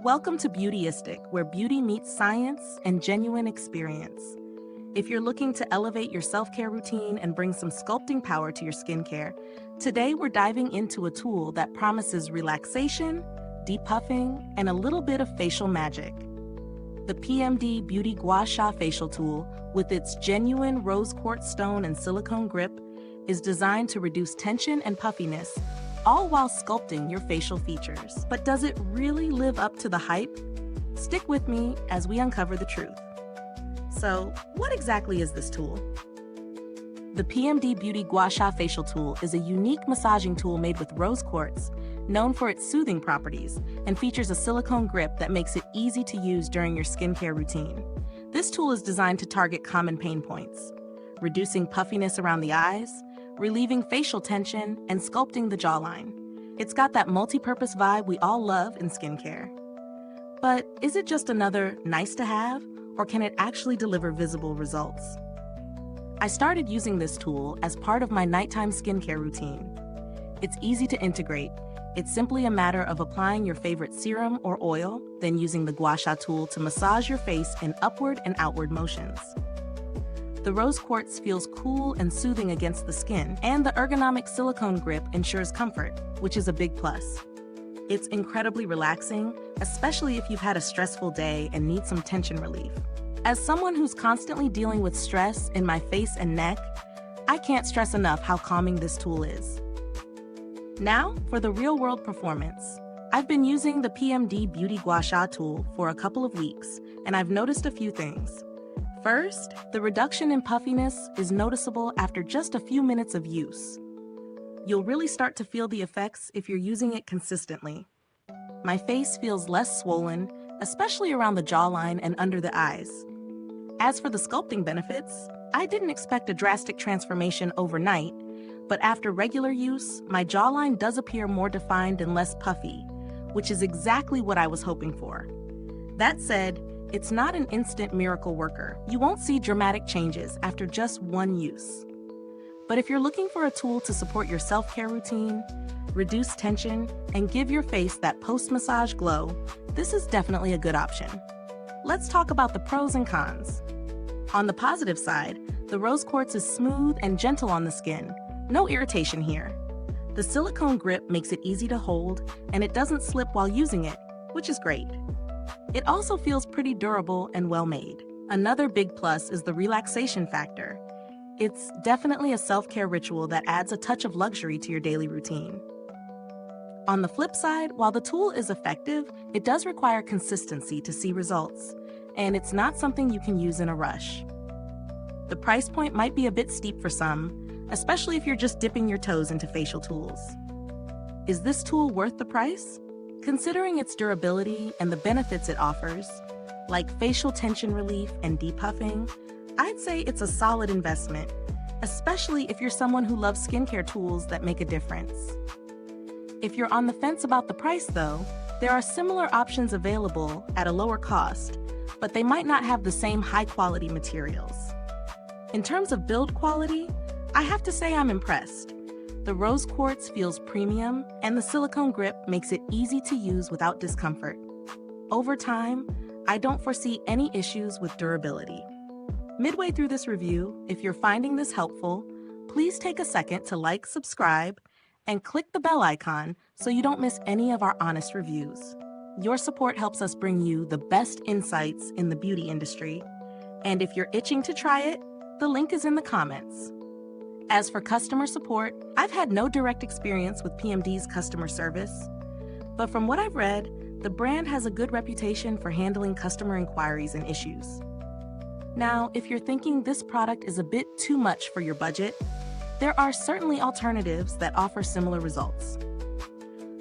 Welcome to Beautyistic, where beauty meets science and genuine experience. If you're looking to elevate your self-care routine and bring some sculpting power to your skincare, today we're diving into a tool that promises relaxation, depuffing, and a little bit of facial magic. The PMD Beauty Gua Sha facial tool, with its genuine rose quartz stone and silicone grip, is designed to reduce tension and puffiness, all while sculpting your facial features. But does it really live up to the hype? Stick with me as we uncover the truth. So, what exactly is this tool? The PMD Beauty Gua Sha facial tool is a unique massaging tool made with rose quartz, known for its soothing properties, and features a silicone grip that makes it easy to use during your skincare routine. This tool is designed to target common pain points, reducing puffiness around the eyes, relieving facial tension, and sculpting the jawline. It's got that multi-purpose vibe we all love in skincare. But is it just another nice to have, or can it actually deliver visible results? I started using this tool as part of my nighttime skincare routine. It's easy to integrate. It's simply a matter of applying your favorite serum or oil, then using the Gua Sha tool to massage your face in upward and outward motions. The rose quartz feels cool and soothing against the skin, and the ergonomic silicone grip ensures comfort, which is a big plus. It's incredibly relaxing, especially if you've had a stressful day and need some tension relief. As someone who's constantly dealing with stress in my face and neck, I can't stress enough how calming this tool is. Now, for the real-world performance. I've been using the PMD Beauty Gua Sha tool for a couple of weeks, and I've noticed a few things. First, the reduction in puffiness is noticeable after just a few minutes of use. You'll really start to feel the effects if you're using it consistently. My face feels less swollen, especially around the jawline and under the eyes. As for the sculpting benefits, I didn't expect a drastic transformation overnight, but after regular use, my jawline does appear more defined and less puffy, which is exactly what I was hoping for. That said, it's not an instant miracle worker. You won't see dramatic changes after just one use. But if you're looking for a tool to support your self-care routine, reduce tension, and give your face that post-massage glow, this is definitely a good option. Let's talk about the pros and cons. On the positive side, the rose quartz is smooth and gentle on the skin. No irritation here. The silicone grip makes it easy to hold, and it doesn't slip while using it, which is great. It also feels pretty durable and well-made. Another big plus is the relaxation factor. It's definitely a self-care ritual that adds a touch of luxury to your daily routine. On the flip side, while the tool is effective, it does require consistency to see results, and it's not something you can use in a rush. The price point might be a bit steep for some, especially if you're just dipping your toes into facial tools. Is this tool worth the price? Considering its durability and the benefits it offers, like facial tension relief and depuffing, I'd say it's a solid investment, especially if you're someone who loves skincare tools that make a difference. If you're on the fence about the price though, there are similar options available at a lower cost, but they might not have the same high-quality materials. In terms of build quality, I have to say I'm impressed. The rose quartz feels premium, and the silicone grip makes it easy to use without discomfort. Over time, I don't foresee any issues with durability. Midway through this review, if you're finding this helpful, please take a second to like, subscribe, and click the bell icon so you don't miss any of our honest reviews. Your support helps us bring you the best insights in the beauty industry. And if you're itching to try it, the link is in the comments. As for customer support, I've had no direct experience with PMD's customer service, but from what I've read, the brand has a good reputation for handling customer inquiries and issues. Now, if you're thinking this product is a bit too much for your budget, there are certainly alternatives that offer similar results.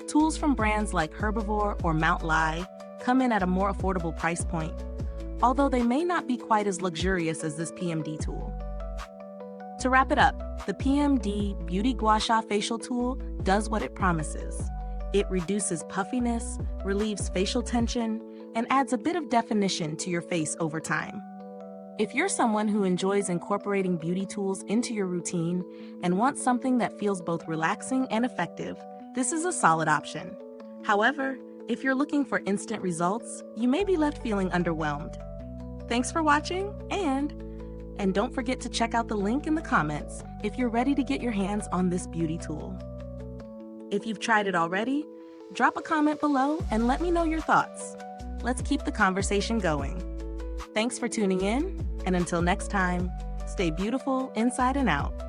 Tools from brands like Herbivore or Mount Lai come in at a more affordable price point, although they may not be quite as luxurious as this PMD tool. To wrap it up, the PMD Beauty Gua Sha facial tool does what it promises. It reduces puffiness, relieves facial tension, and adds a bit of definition to your face over time. If you're someone who enjoys incorporating beauty tools into your routine and wants something that feels both relaxing and effective, this is a solid option. However, If you're looking for instant results, you may be left feeling underwhelmed. Thanks for watching, and don't forget to check out the link in the comments if you're ready to get your hands on this beauty tool. If you've tried it already, drop a comment below and let me know your thoughts. Let's keep the conversation going. Thanks for tuning in, and until next time, stay beautiful inside and out.